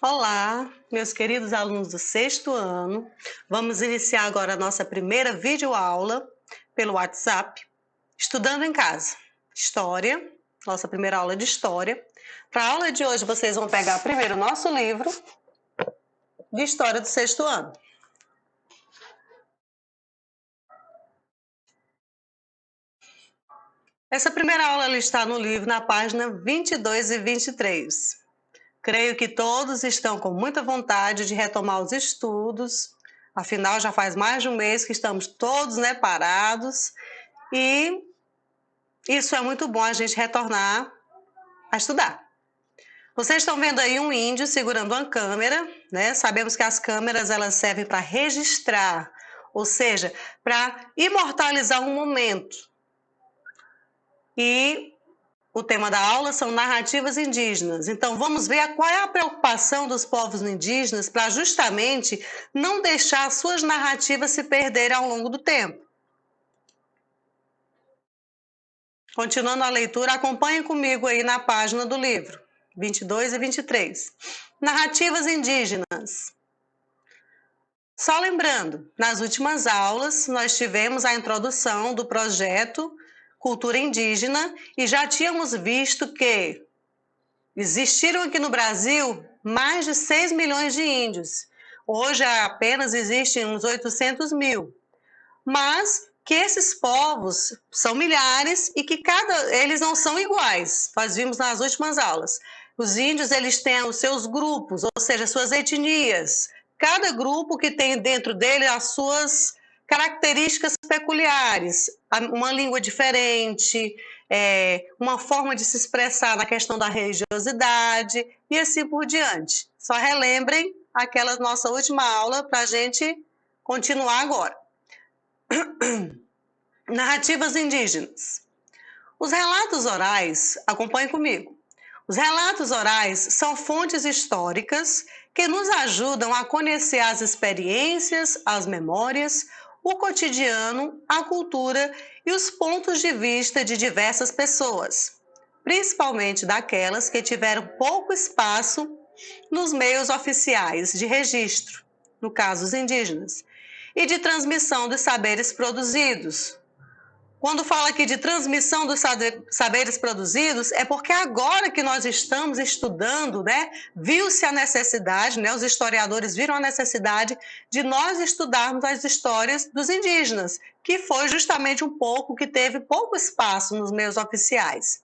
Olá, meus queridos alunos do sexto ano. Vamos iniciar agora a nossa primeira videoaula pelo WhatsApp, estudando em casa. História, nossa primeira aula de história. Para a aula de hoje, vocês vão pegar primeiro o nosso livro de história do sexto ano. Essa primeira aula ela está no livro na página 22 e 23. Creio que todos estão com muita vontade de retomar os estudos, afinal já faz mais de um mês que estamos todos parados e isso é muito bom a gente retornar a estudar. Vocês estão vendo aí um índio segurando uma câmera, né? Sabemos que as câmeras elas servem para registrar, ou seja, para imortalizar um momento. E o tema da aula são narrativas indígenas. Então, vamos ver qual é a preocupação dos povos indígenas para justamente não deixar suas narrativas se perderem ao longo do tempo. Continuando a leitura, acompanhe comigo aí na página do livro, 22 e 23. Narrativas indígenas. Só lembrando, nas últimas aulas nós tivemos a introdução do projeto Cultura Indígena e já tínhamos visto que existiram aqui no Brasil mais de 6 milhões de índios. Hoje apenas existem uns 800 mil. Mas que esses povos são milhares e que eles não são iguais. Nós vimos nas últimas aulas. Os índios eles têm os seus grupos, ou seja, suas etnias. Cada grupo que tem dentro dele as suas características peculiares, uma língua diferente, uma forma de se expressar na questão da religiosidade e assim por diante. Só relembrem aquela nossa última aula para a gente continuar agora. Narrativas indígenas. Os relatos orais, acompanhem comigo. Os relatos orais são fontes históricas que nos ajudam a conhecer as experiências, as memórias, o cotidiano, a cultura e os pontos de vista de diversas pessoas, principalmente daquelas que tiveram pouco espaço nos meios oficiais de registro, no caso os indígenas, e de transmissão dos saberes produzidos. Quando fala aqui de transmissão dos saberes produzidos, é porque agora que nós estamos estudando, viu-se a necessidade, os historiadores viram a necessidade de nós estudarmos as histórias dos indígenas, que foi justamente um pouco que teve pouco espaço nos meios oficiais.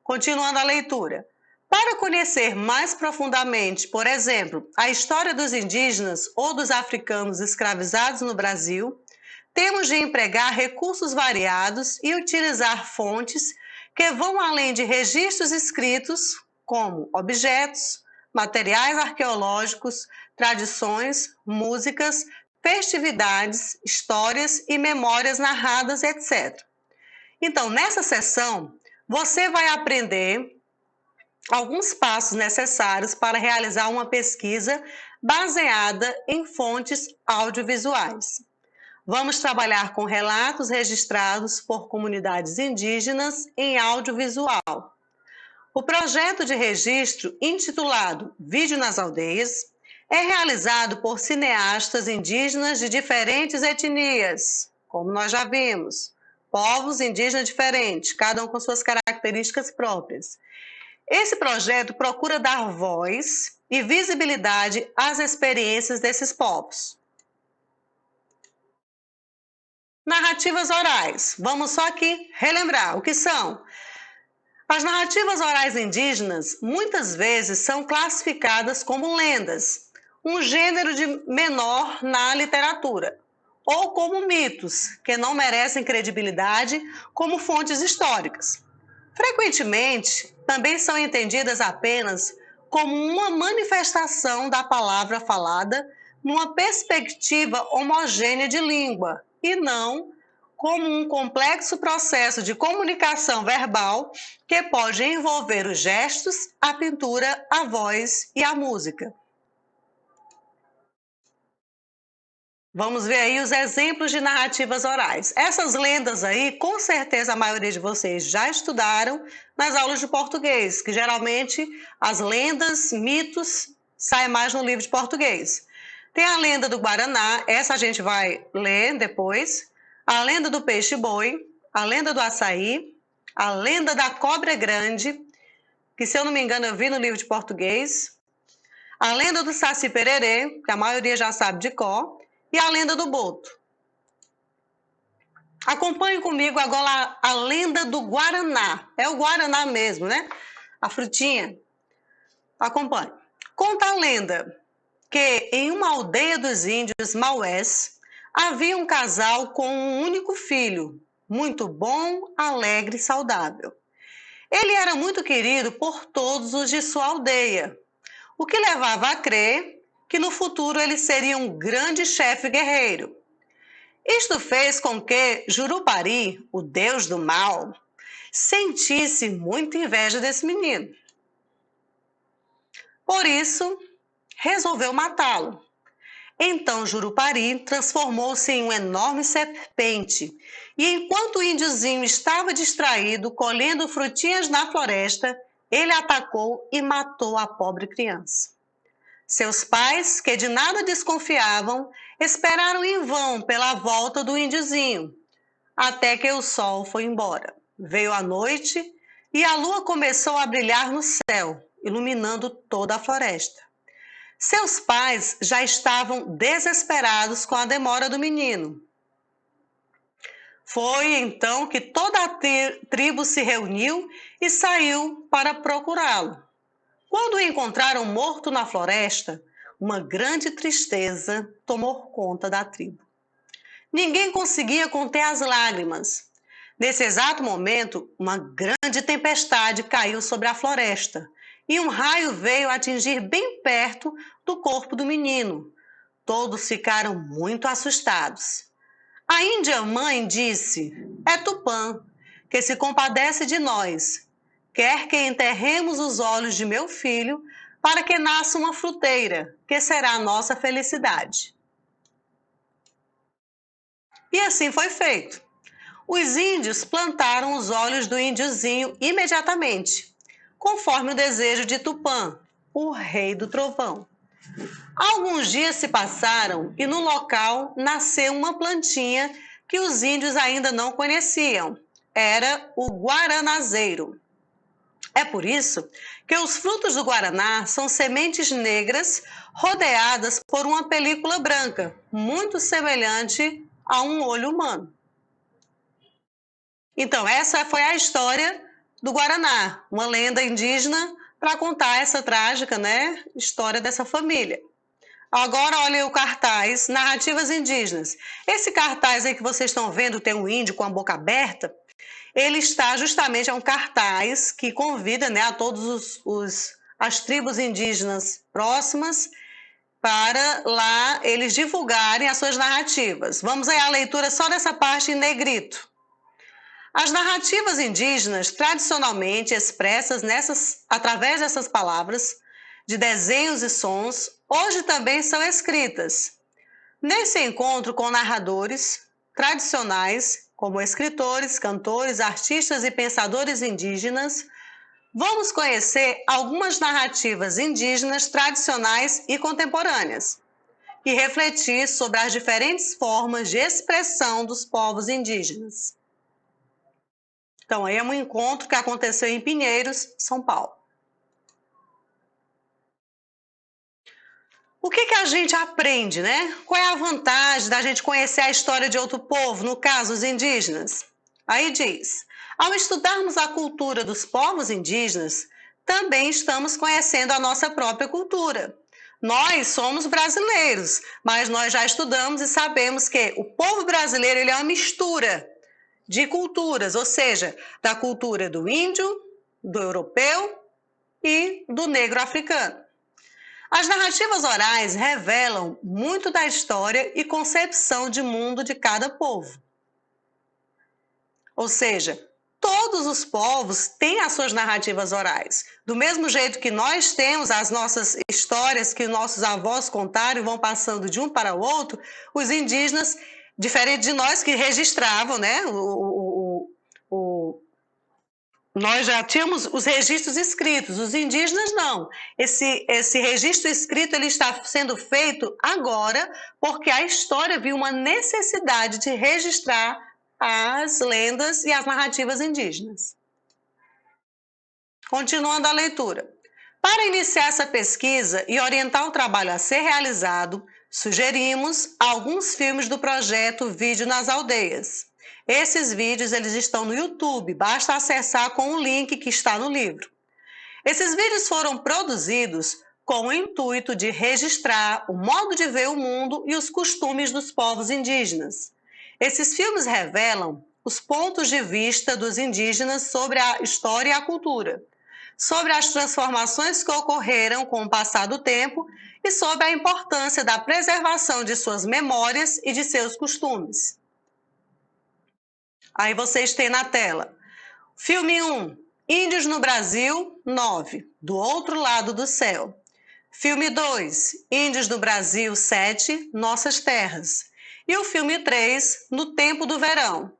Continuando a leitura. Para conhecer mais profundamente, por exemplo, a história dos indígenas ou dos africanos escravizados no Brasil, temos de empregar recursos variados e utilizar fontes que vão além de registros escritos, como objetos, materiais arqueológicos, tradições, músicas, festividades, histórias e memórias narradas, etc. Então, nessa sessão, você vai aprender alguns passos necessários para realizar uma pesquisa baseada em fontes audiovisuais. Vamos trabalhar com relatos registrados por comunidades indígenas em audiovisual. O projeto de registro, intitulado Vídeo nas Aldeias, é realizado por cineastas indígenas de diferentes etnias, como nós já vimos, povos indígenas diferentes, cada um com suas características próprias. Esse projeto procura dar voz e visibilidade às experiências desses povos. Narrativas orais. Vamos só aqui relembrar o que são. As narrativas orais indígenas muitas vezes são classificadas como lendas, um gênero de menor na literatura, ou como mitos, que não merecem credibilidade como fontes históricas. Frequentemente, também são entendidas apenas como uma manifestação da palavra falada numa perspectiva homogênea de língua, e não como um complexo processo de comunicação verbal que pode envolver os gestos, a pintura, a voz e a música. Vamos ver aí os exemplos de narrativas orais. Essas lendas aí, com certeza a maioria de vocês já estudaram nas aulas de português, que geralmente as lendas, mitos sai mais no livro de português. Tem a lenda do Guaraná, essa a gente vai ler depois. A lenda do peixe-boi, a lenda do açaí, a lenda da cobra grande, que se eu não me engano eu vi no livro de português. A lenda do Saci-Pererê, que a maioria já sabe de cor, e a lenda do Boto. Acompanhe comigo agora a lenda do Guaraná. É o Guaraná mesmo, né? A frutinha. Acompanhe. Conta a lenda que em uma aldeia dos índios maués havia um casal com um único filho, muito bom, alegre e saudável. Ele era muito querido por todos os de sua aldeia, o que levava a crer que no futuro ele seria um grande chefe guerreiro. Isto fez com que Jurupari, o deus do mal, sentisse muita inveja desse menino. Por isso, resolveu matá-lo. Então Jurupari transformou-se em uma enorme serpente, e enquanto o índiozinho estava distraído colhendo frutinhas na floresta, ele atacou e matou a pobre criança. Seus pais, que de nada desconfiavam, esperaram em vão pela volta do índiozinho, até que o sol foi embora. Veio a noite e a lua começou a brilhar no céu, iluminando toda a floresta. Seus pais já estavam desesperados com a demora do menino. Foi então que toda a tribo se reuniu e saiu para procurá-lo. Quando o encontraram morto na floresta, uma grande tristeza tomou conta da tribo. Ninguém conseguia conter as lágrimas. Nesse exato momento, uma grande tempestade caiu sobre a floresta e um raio veio atingir bem perto do corpo do menino. Todos ficaram muito assustados. A índia mãe disse: "É Tupã, que se compadece de nós. Quer que enterremos os olhos de meu filho para que nasça uma fruteira, que será a nossa felicidade." E assim foi feito. Os índios plantaram os olhos do índiozinho imediatamente, conforme o desejo de Tupã, o rei do trovão. Alguns dias se passaram e no local nasceu uma plantinha que os índios ainda não conheciam. Era o guaranazeiro. É por isso que os frutos do guaraná são sementes negras rodeadas por uma película branca, muito semelhante a um olho humano. Então, essa foi a história do Guaraná, uma lenda indígena para contar essa trágica, história dessa família. Agora, olha o cartaz, narrativas indígenas. Esse cartaz aí que vocês estão vendo, tem um índio com a boca aberta, ele está justamente, é um cartaz que convida a todos as tribos indígenas próximas para lá eles divulgarem as suas narrativas. Vamos aí à leitura só dessa parte em negrito. As narrativas indígenas, tradicionalmente expressas através dessas palavras, de desenhos e sons, hoje também são escritas. Nesse encontro com narradores tradicionais, como escritores, cantores, artistas e pensadores indígenas, vamos conhecer algumas narrativas indígenas tradicionais e contemporâneas e refletir sobre as diferentes formas de expressão dos povos indígenas. Então, aí é um encontro que aconteceu em Pinheiros, São Paulo. O que a gente aprende, Qual é a vantagem da gente conhecer a história de outro povo, no caso, os indígenas? Aí diz: ao estudarmos a cultura dos povos indígenas, também estamos conhecendo a nossa própria cultura. Nós somos brasileiros, mas nós já estudamos e sabemos que o povo brasileiro ele é uma mistura de culturas, ou seja, da cultura do índio, do europeu e do negro africano. As narrativas orais revelam muito da história e concepção de mundo de cada povo. Ou seja, todos os povos têm as suas narrativas orais. Do mesmo jeito que nós temos as nossas histórias que nossos avós contaram e vão passando de um para o outro, os indígenas, diferente de nós que registravam, Nós já tínhamos os registros escritos, os indígenas não. Esse registro escrito ele está sendo feito agora porque a história viu uma necessidade de registrar as lendas e as narrativas indígenas. Continuando a leitura. Para iniciar essa pesquisa e orientar o trabalho a ser realizado, sugerimos alguns filmes do projeto Vídeo nas Aldeias. Esses vídeos eles estão no YouTube, basta acessar com o link que está no livro. Esses vídeos foram produzidos com o intuito de registrar o modo de ver o mundo e os costumes dos povos indígenas. Esses filmes revelam os pontos de vista dos indígenas sobre a história e a cultura, sobre as transformações que ocorreram com o passar do tempo e sobre a importância da preservação de suas memórias e de seus costumes. Aí vocês têm na tela. Filme 1, Índios no Brasil, 9, Do Outro Lado do Céu. Filme 2, Índios no Brasil, 7, Nossas Terras. E o filme 3, No Tempo do Verão.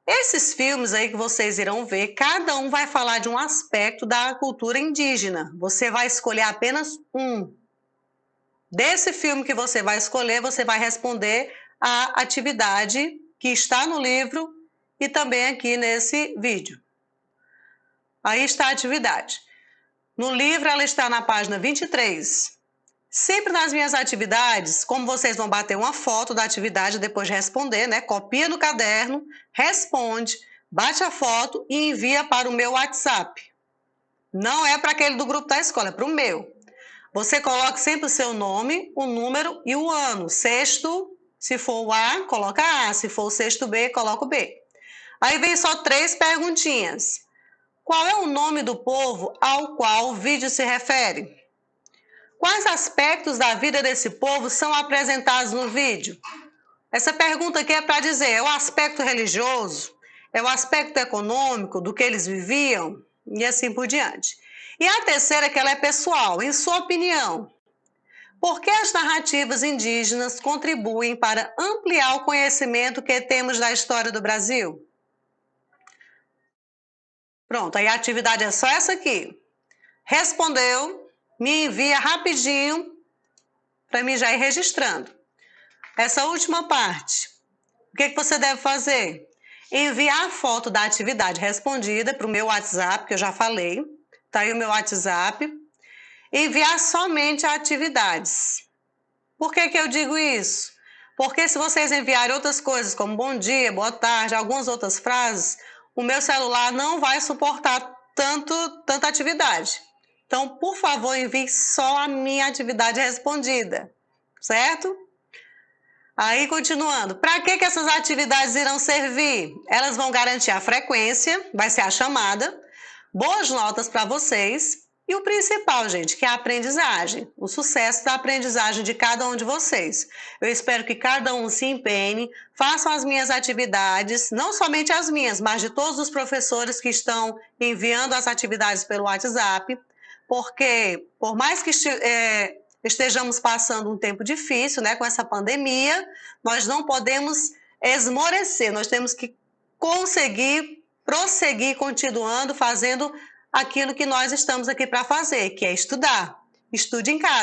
Esses filmes aí que vocês irão ver, cada um vai falar de um aspecto da cultura indígena. Você vai escolher apenas um. Desse filme que você vai escolher, você vai responder a atividade que está no livro e também aqui nesse vídeo. Aí está a atividade. No livro ela está na página 23. Sempre nas minhas atividades, como vocês vão bater uma foto da atividade depois de responder, né? Copia no caderno, responde, bate a foto e envia para o meu WhatsApp. Não é para aquele do grupo da escola, é para o meu. Você coloca sempre o seu nome, o número e o ano. Sexto, se for o A, coloca A. Se for o sexto B, coloca o B. Aí vem só 3 perguntinhas. Qual é o nome do povo ao qual o vídeo se refere? Quais aspectos da vida desse povo são apresentados no vídeo? Essa pergunta aqui é para dizer, é o aspecto religioso? É o aspecto econômico do que eles viviam? E assim por diante. E a terceira que ela é pessoal, em sua opinião. Por que as narrativas indígenas contribuem para ampliar o conhecimento que temos da história do Brasil? Pronto, aí a atividade é só essa aqui. Respondeu, me envia rapidinho para mim já ir registrando. Essa última parte, o que você deve fazer? Enviar a foto da atividade respondida para o meu WhatsApp, que eu já falei. Está aí o meu WhatsApp. Enviar somente atividades. Por que eu digo isso? Porque se vocês enviarem outras coisas, como bom dia, boa tarde, algumas outras frases, o meu celular não vai suportar tanta atividade. Então, por favor, envie só a minha atividade respondida, certo? Aí, continuando, para que essas atividades irão servir? Elas vão garantir a frequência, vai ser a chamada, boas notas para vocês e o principal, gente, que é a aprendizagem, o sucesso da aprendizagem de cada um de vocês. Eu espero que cada um se empenhe, façam as minhas atividades, não somente as minhas, mas de todos os professores que estão enviando as atividades pelo WhatsApp, porque por mais que estejamos passando um tempo difícil, né, com essa pandemia, nós não podemos esmorecer, nós temos que conseguir prosseguir continuando fazendo aquilo que nós estamos aqui para fazer, que é estudar. Estude em casa.